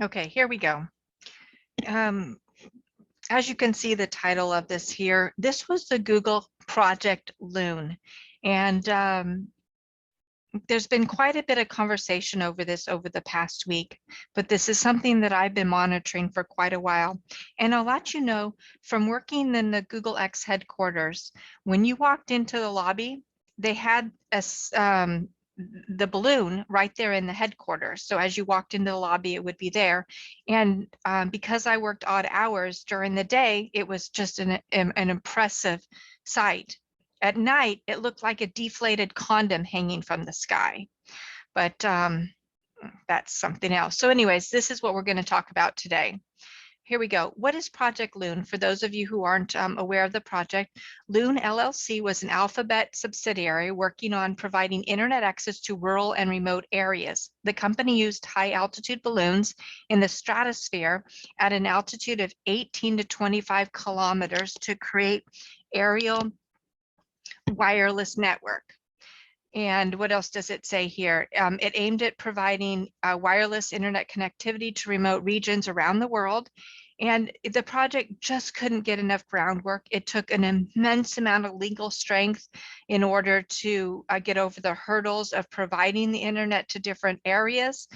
Okay, here we go. Um, as you can see the title of this here, this was the Google Project Loon. And there's been quite a bit of conversation over this over the past week, but this is something that I've been monitoring for quite a while. And I'll let you know from working in the Google X headquarters, when you walked into the lobby, they had the balloon right there in the headquarters. So as you walked into the lobby, it would be there. And because I worked odd hours during the day, it was just an impressive sight. At night, it looked like a deflated condom hanging from the sky, but that's something else. So anyways, this is what we're going to talk about today. Here we go. What is Project Loon? For those of you who aren't aware of the project, Loon LLC was an Alphabet subsidiary working on providing internet access to rural and remote areas. The company used high altitude balloons in the stratosphere at an altitude of 18 to 25 kilometers to create aerial wireless network. And what else does it say here? It aimed at providing wireless internet connectivity to remote regions around the world. And the project just couldn't get enough groundwork. It took an immense amount of legal strength in order to get over the hurdles of providing the internet to different areas.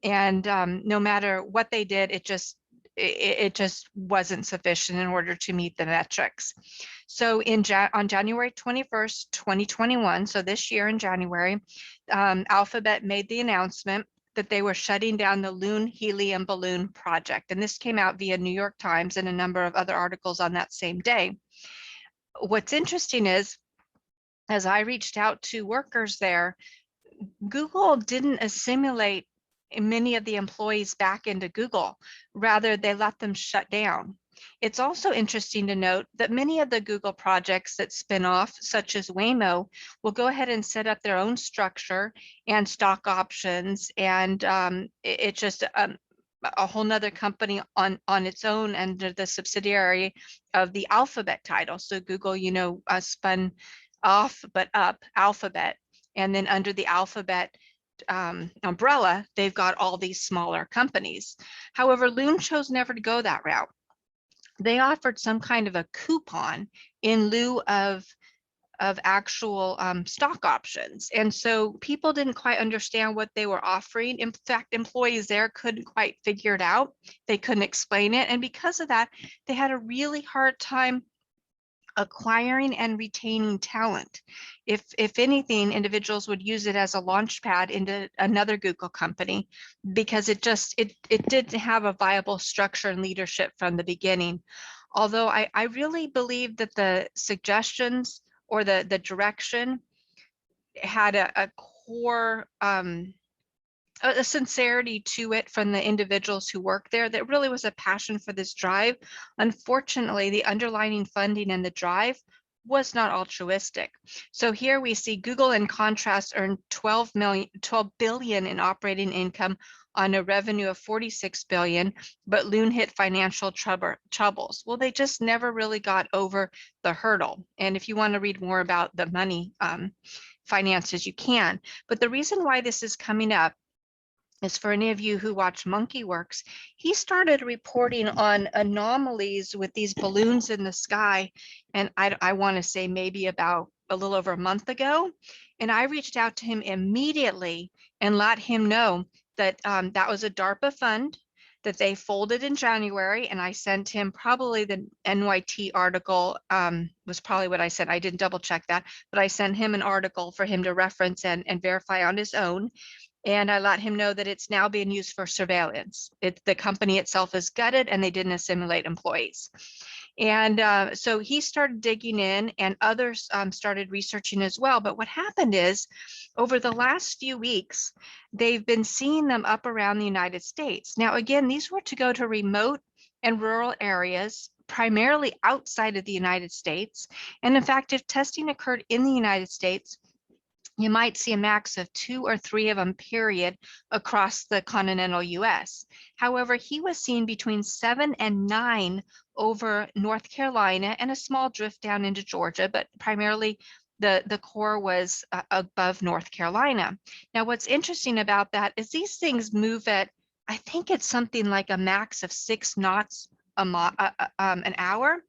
And no matter what they did, it just wasn't sufficient in order to meet the metrics. So on January 21st, 2021, so this year in January, Alphabet made the announcement that they were shutting down the Loon helium balloon project. And this came out via New York Times and a number of other articles on that same day. What's interesting is, as I reached out to workers there, Google didn't assimilate many of the employees back into Google. Rather, they let them shut down. It's also interesting to note that many of the Google projects that spin off, such as Waymo, will go ahead and set up their own structure and stock options, and it's just a whole nother company on its own under the subsidiary of the Alphabet title. So Google, spun off but up Alphabet, and then under the Alphabet umbrella, they've got all these smaller companies. However, Loon chose never to go that route. They offered some kind of a coupon in lieu of actual stock options. And so people didn't quite understand what they were offering. In fact, employees there couldn't quite figure it out. They couldn't explain it. And because of that, they had a really hard time acquiring and retaining talent. If anything, individuals would use it as a launch pad into another Google company, because it didn't have a viable structure and leadership from the beginning. Although I really believe that the suggestions or the direction had a core a sincerity to it from the individuals who work there. That really was a passion for this drive. Unfortunately, the underlying funding and the drive was not altruistic. So here we see Google, in contrast, earned 12 billion in operating income on a revenue of 46 billion, but Loon hit financial troubles. Well, they just never really got over the hurdle. And if you want to read more about the money finances, you can. But the reason why this is coming up is, for any of you who watch MonkeyWorks, he started reporting on anomalies with these balloons in the sky. And I want to say maybe about a little over a month ago. And I reached out to him immediately and let him know that that was a DARPA fund that they folded in January. And I sent him probably the NYT article was probably what I sent. I didn't double check that, but I sent him an article for him to reference and verify on his own. And I let him know that it's now being used for surveillance. The company itself is gutted and they didn't assimilate employees. And so he started digging in, and others started researching as well. But what happened is, over the last few weeks, they've been seeing them up around the United States. Now, again, these were to go to remote and rural areas, primarily outside of the United States. And in fact, if testing occurred in the United States, you might see a max of 2 or 3 of them, period, across the continental US. However, he was seeing between 7 and 9 over North Carolina and a small drift down into Georgia, but primarily the core was above North Carolina. Now, what's interesting about that is these things move at I think it's something like a max of 6 knots an hour.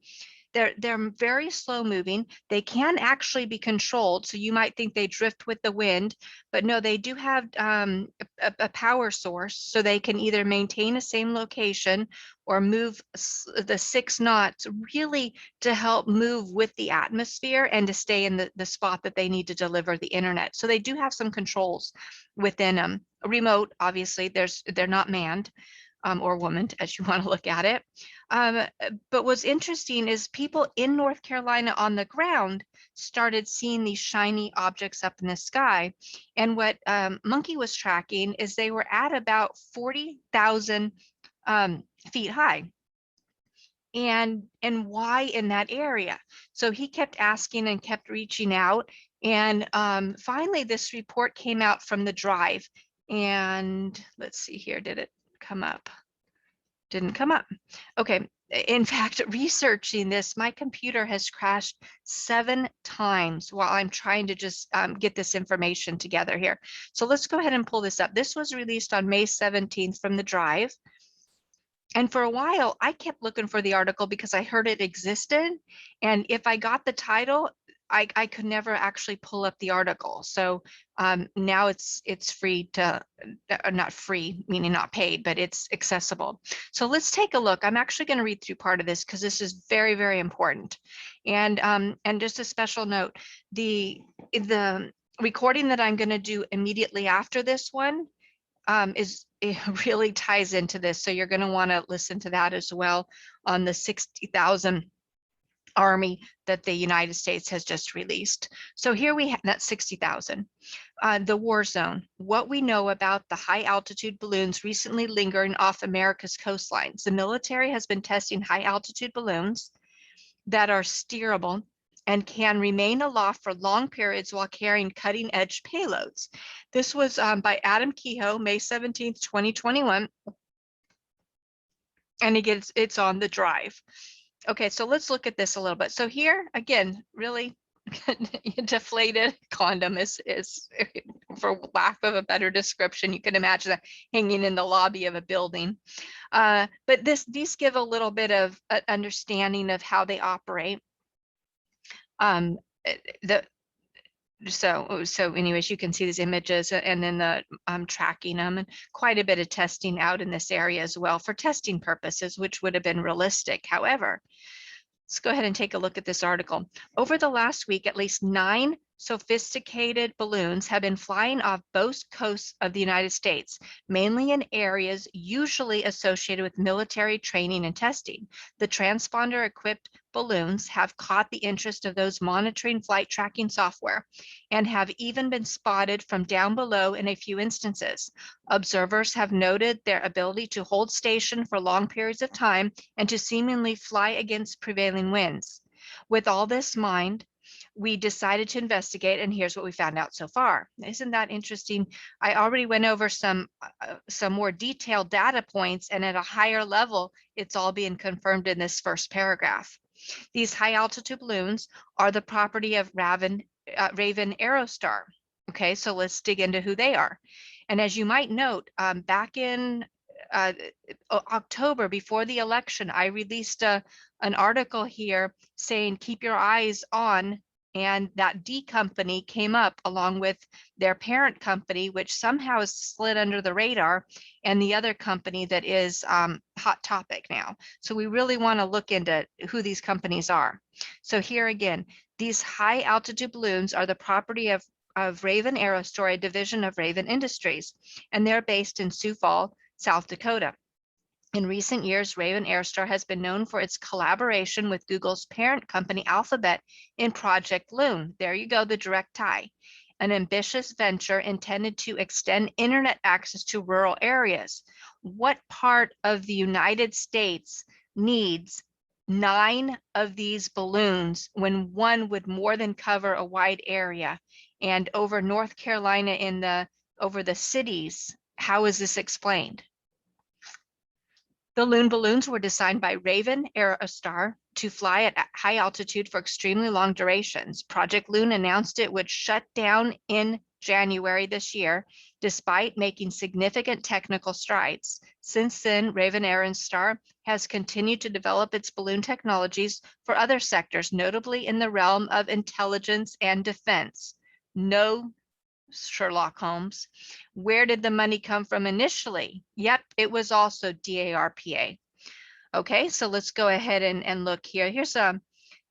They're very slow moving. They can actually be controlled. So you might think they drift with the wind, but no, they do have a power source. So they can either maintain the same location or move the 6 knots really to help move with the atmosphere and to stay in the spot that they need to deliver the internet. So they do have some controls within them. Remote, obviously, they're not manned. Or woman, as you want to look at it. But what's interesting is people in North Carolina on the ground started seeing these shiny objects up in the sky. And what Monkey was tracking is they were at about 40,000 feet high. And why in that area? So he kept asking and kept reaching out. And finally, this report came out from the drive. And let's see here, did it come up? Didn't come up. Okay. In fact, researching this, my computer has crashed 7 times while I'm trying to just get this information together here. So let's go ahead and pull this up. This was released on May 17th from the drive. And for a while, I kept looking for the article because I heard it existed. And if I got the title, I could never actually pull up the article. So now it's free to, not free, meaning not paid, but it's accessible. So let's take a look. I'm actually going to read through part of this because this is very, very important. And just a special note, the recording that I'm going to do immediately after this one it really ties into this. So you're going to want to listen to that as well on the 60,000 Army that the United States has just released. So here we have that 60,000. The war zone. What we know about the high altitude balloons recently lingering off America's coastlines. The military has been testing high altitude balloons that are steerable and can remain aloft for long periods while carrying cutting edge payloads. This was by Adam Kehoe, May 17th, 2021. And again, it's on the drive. Okay, so let's look at this a little bit. So here, again, really deflated condom is, for lack of a better description, you can imagine that hanging in the lobby of a building. But these give a little bit of understanding of how they operate. So anyways, you can see these images and then the tracking them, and quite a bit of testing out in this area as well for testing purposes, which would have been realistic. However, let's go ahead and take a look at this article. Over the last week, at least 9 sophisticated balloons have been flying off both coasts of the United States, mainly in areas usually associated with military training and testing. The transponder-equipped balloons have caught the interest of those monitoring flight tracking software and have even been spotted from down below in a few instances. Observers have noted their ability to hold station for long periods of time and to seemingly fly against prevailing winds. With all this in mind, we decided to investigate, and here's what we found out so far. Isn't that interesting? I already went over some more detailed data points, and at a higher level, it's all being confirmed in this first paragraph. These high altitude balloons are the property of Raven Aerostar. Okay, so let's dig into who they are. And as you might note, back in October, before the election, I released an article here saying keep your eyes on, and that D company came up along with their parent company, which somehow has slid under the radar, and the other company that is hot topic now. So we really want to look into who these companies are. So here again, these high altitude balloons are the property of Raven Aerostar, a division of Raven Industries, and they're based in Sioux Falls, South Dakota. In recent years, Raven Aerostar has been known for its collaboration with Google's parent company Alphabet in Project Loon. There you go, the direct tie. An ambitious venture intended to extend internet access to rural areas. What part of the United States needs 9 of these balloons when one would more than cover a wide area? And over North Carolina over the cities, how is this explained? The Loon balloons were designed by Raven Aerostar to fly at high altitude for extremely long durations. Project Loon announced it would shut down in January this year, despite making significant technical strides. Since then, Raven Aerostar has continued to develop its balloon technologies for other sectors, notably in the realm of intelligence and defense. No, Sherlock Holmes. Where did the money come from initially? Yep, it was also DARPA. Okay, so let's go ahead and look here. Here's the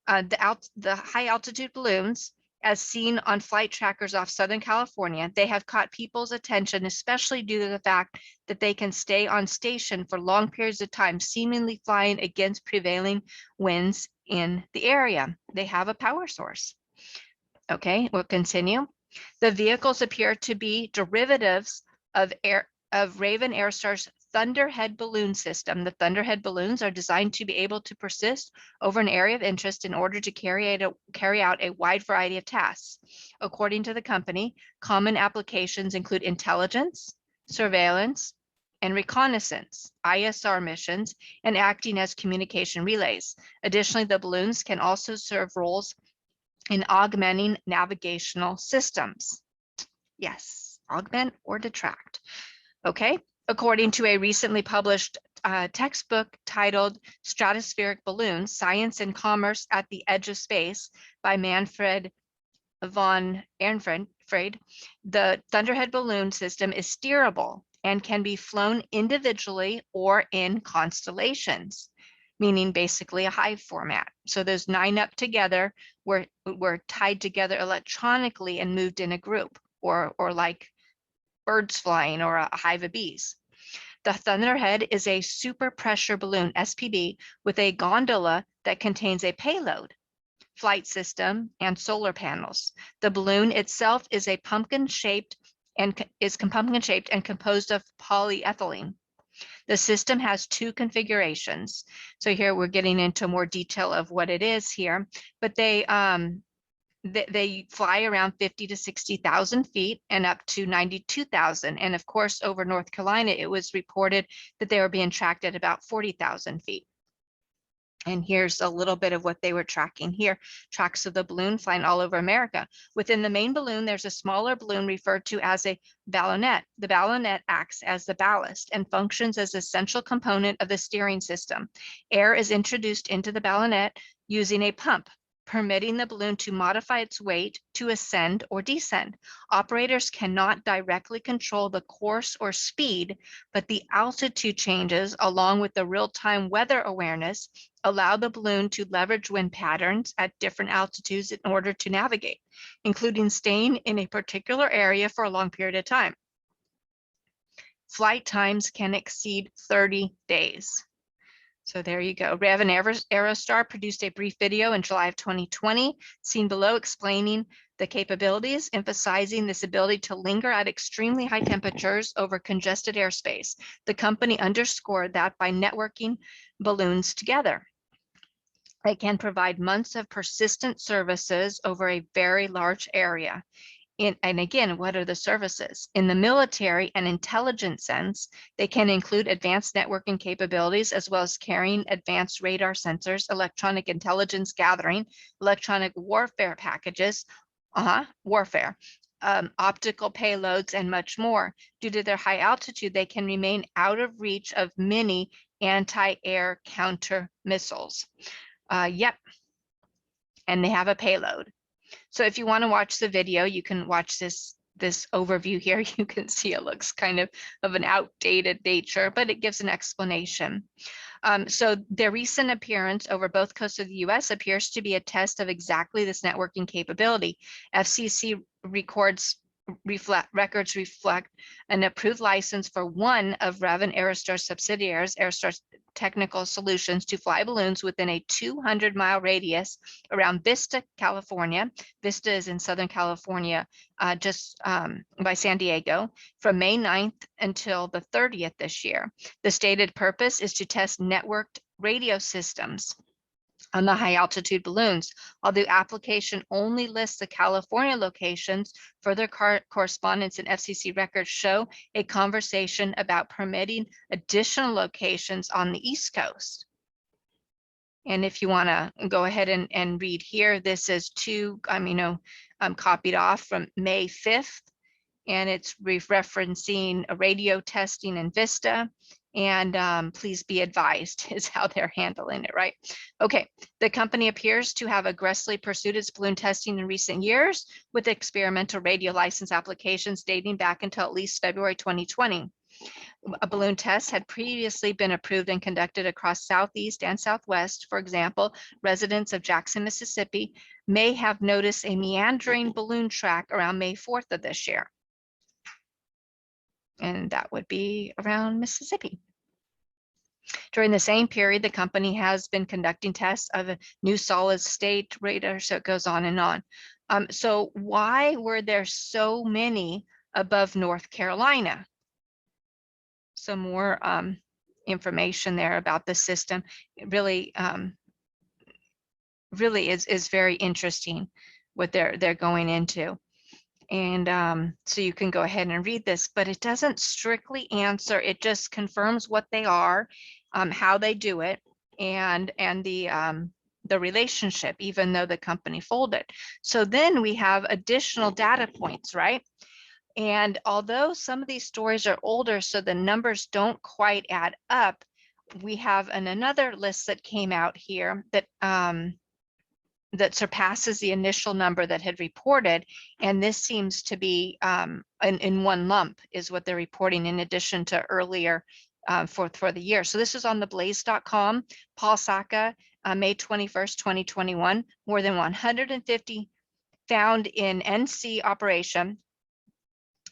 high altitude balloons as seen on flight trackers off Southern California. They have caught people's attention, especially due to the fact that they can stay on station for long periods of time, seemingly flying against prevailing winds in the area. They have a power source. Okay, we'll continue. The vehicles appear to be derivatives of Raven Aerostar's Thunderhead balloon system. The Thunderhead balloons are designed to be able to persist over an area of interest in order to carry out a wide variety of tasks. According to the company, common applications include intelligence, surveillance, and reconnaissance, ISR missions, and acting as communication relays. Additionally, the balloons can also serve roles in augmenting navigational systems. Yes, augment or detract. Okay, according to a recently published textbook titled Stratospheric Balloons, Science and Commerce at the Edge of Space by Manfred von Ehrenfried, the Thunderhead balloon system is steerable and can be flown individually or in constellations, meaning basically a hive format. So those 9 up together were tied together electronically and moved in a group, or like birds flying or a hive of bees. The Thunderhead is a super pressure balloon, SPB, with a gondola that contains a payload, flight system, and solar panels. The balloon itself is a pumpkin-shaped and composed of polyethylene. The system has 2 configurations. So here we're getting into more detail of what it is here, but they fly around 50 to 60,000 feet and up to 92,000. And of course, over North Carolina, it was reported that they were being tracked at about 40,000 feet. And here's a little bit of what they were tracking here. Tracks of the balloon flying all over America. Within the main balloon, there's a smaller balloon referred to as a ballonet. The ballonet acts as the ballast and functions as an essential component of the steering system. Air is introduced into the ballonet using a pump, permitting the balloon to modify its weight to ascend or descend. Operators cannot directly control the course or speed, but the altitude changes, along with the real-time weather awareness, allow the balloon to leverage wind patterns at different altitudes in order to navigate, including staying in a particular area for a long period of time. Flight times can exceed 30 days. So there you go. Raven Aerostar produced a brief video in July of 2020, seen below, explaining the capabilities, emphasizing this ability to linger at extremely high temperatures over congested airspace. The company underscored that by networking balloons together, they can provide months of persistent services over a very large area. And again, what are the services? In the military and intelligence sense, they can include advanced networking capabilities, as well as carrying advanced radar sensors, electronic intelligence gathering, electronic warfare packages, optical payloads, and much more. Due to their high altitude, they can remain out of reach of many anti-air counter missiles. Yep, and they have a payload. So if you want to watch the video, you can watch this overview here. You can see it looks kind of an outdated nature, but it gives an explanation. So their recent appearance over both coasts of the US appears to be a test of exactly this networking capability. FCC records reflect an approved license for one of Raven Aerostar's subsidiaries, Aerostar Technical Solutions, to fly balloons within a 200-mile radius around Vista, California. Vista is in Southern California, just by San Diego, from May 9th until the 30th this year. The stated purpose is to test networked radio systems on the high altitude balloons. Although application only lists the California locations, further correspondence in FCC records show a conversation about permitting additional locations on the East Coast. And if you want to go ahead and read here, this is copied off from May 5th and it's referencing a radio testing in Vista. And please be advised is how they're handling it, right? Okay, the company appears to have aggressively pursued its balloon testing in recent years with experimental radio license applications dating back until at least February 2020. A balloon test had previously been approved and conducted across Southeast and Southwest. For example, residents of Jackson, Mississippi may have noticed a meandering balloon track around May 4th of this year. And that would be around Mississippi. During the same period, the company has been conducting tests of a new solid state radar, so it goes on and on. So why were there so many above North Carolina? Some more information there about the system. It really, really is very interesting what they're going into. And so you can go ahead and read this, but it doesn't strictly answer. It just confirms what they are, how they do it, and the relationship, even though the company folded. So then we have additional data points, right? And although some of these stories are older, so the numbers don't quite add up, we have another list that came out here that that surpasses the initial number that had reported. And this seems to be in one lump is what they're reporting in addition to earlier for the year. So this is on the blaze.com, Paul Saka, May 21st, 2021, more than 150 found in NC operation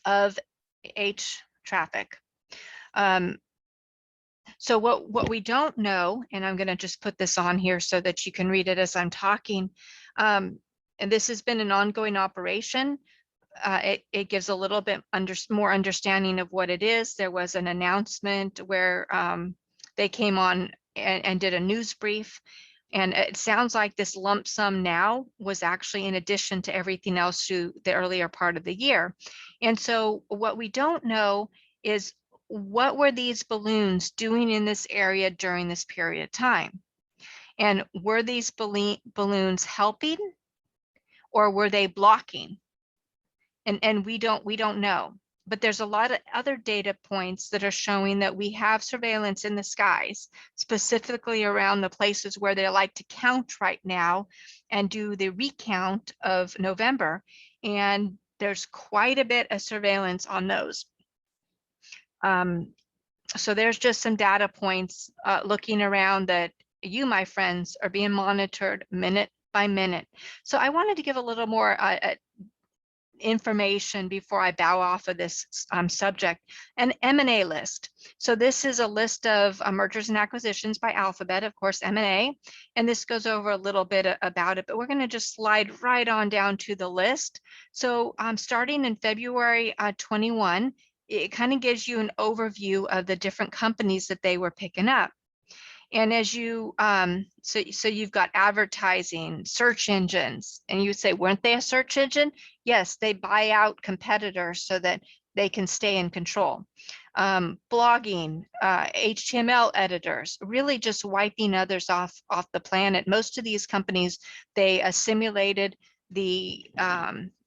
of H traffic. So what we don't know, and I'm going to just put this on here so that you can read it as I'm talking, and this has been an ongoing operation. It gives a little bit more understanding of what it is. There was an announcement where they came on and did a news brief. And it sounds like this lump sum now was actually in addition to everything else through the earlier part of the year. And so what we don't know is what were these balloons doing in this area during this period of time? And were these balloons helping or were they blocking? And we don't know. But there's a lot of other data points that are showing that we have surveillance in the skies, specifically around the places where they like to count right now and do the recount of November. And there's quite a bit of surveillance on those. So there's just some data points looking around that you, my friends, are being monitored minute by minute. So I wanted to give a little more information before I bow off of this subject. An M&A list. So this is a list of mergers and acquisitions by Alphabet, of course, M&A, and this goes over a little bit about it, but we're going to just slide right on down to the list. So starting in February 21, it kind of gives you an overview of the different companies that they were picking up. And as you, so you've got advertising, search engines, and you say, weren't they a search engine? Yes, they buy out competitors so that they can stay in control. Blogging, HTML editors, really just wiping others off the planet. Most of these companies, they assimilated the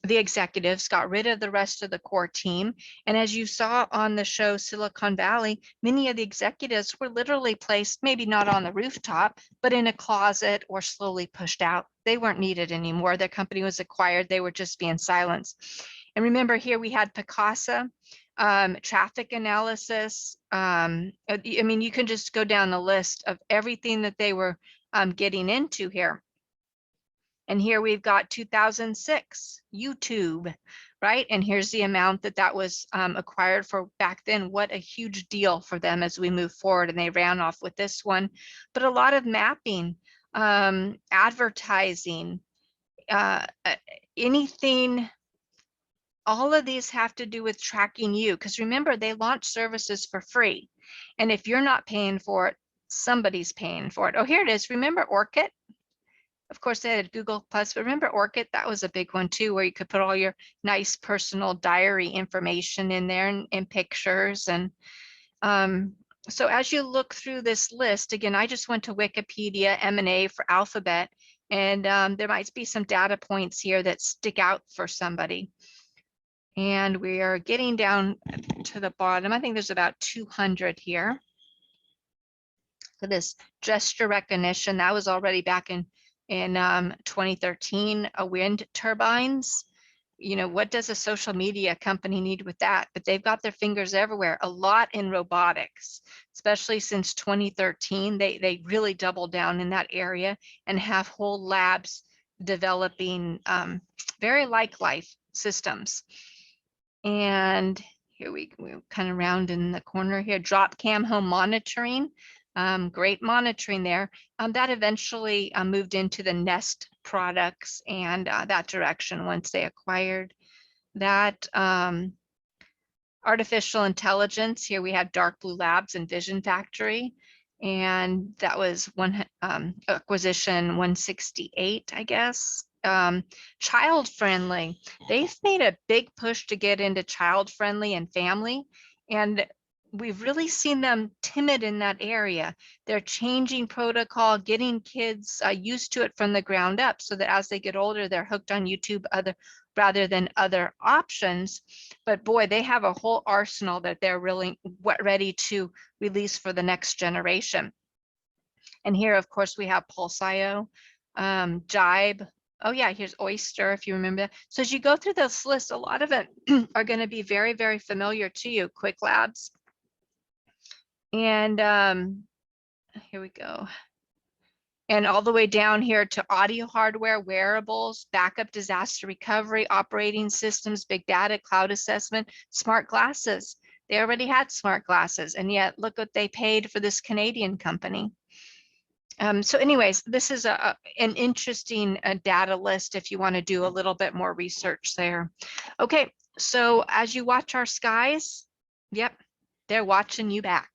executives, got rid of the rest of the core team. And as you saw on the show Silicon Valley, many of the executives were literally placed, maybe not on the rooftop, but in a closet or slowly pushed out. They weren't needed anymore. Their company was acquired. They were just being silenced. And remember here we had Picasa, traffic analysis. I mean, you can just go down the list of everything that they were getting into here. And here we've got 2006, YouTube, right? And here's the amount that was acquired for back then. What a huge deal for them as we move forward. And they ran off with this one. But a lot of mapping, advertising, anything, all of these have to do with tracking you. Because remember, they launch services for free. And if you're not paying for it, somebody's paying for it. Oh, here it is. Remember Orchid? Of course, they had Google Plus, but remember Orchid? That was a big one too, where you could put all your nice personal diary information in there and pictures. And so as you look through this list, again, I just went to Wikipedia M&A for Alphabet, and there might be some data points here that stick out for somebody. And we are getting down to the bottom. I think there's about 200 here. For this gesture recognition, that was already back in 2013. Wind turbines. You know, what does a social media company need with that? But they've got their fingers everywhere. A lot in robotics, especially since 2013. They really doubled down in that area and have whole labs developing very like life systems. And here we kind of round in the corner here, drop cam home monitoring. Great monitoring there. That eventually moved into the Nest products and that direction once they acquired that. Artificial intelligence, here we have Dark Blue Labs and Vision Factory, and that was one acquisition 168, I guess. Child friendly, they've made a big push to get into child friendly and family, and we've really seen them timid in that area. They're changing protocol, getting kids used to it from the ground up so that as they get older, they're hooked on YouTube rather than other options. But boy, they have a whole arsenal that they're really ready to release for the next generation. And here, of course, we have Pulse.io, Jibe. Oh yeah, here's Oyster, if you remember. So as you go through this list, a lot of it are going to be very, very familiar to you. Quick Labs. And here we go. And all the way down here to audio hardware, wearables, backup disaster recovery, operating systems, big data, cloud assessment, smart glasses. They already had smart glasses, and yet look what they paid for this Canadian company. So anyways, this is an interesting data list if you want to do a little bit more research there. Okay, so as you watch our skies, yep, they're watching you back.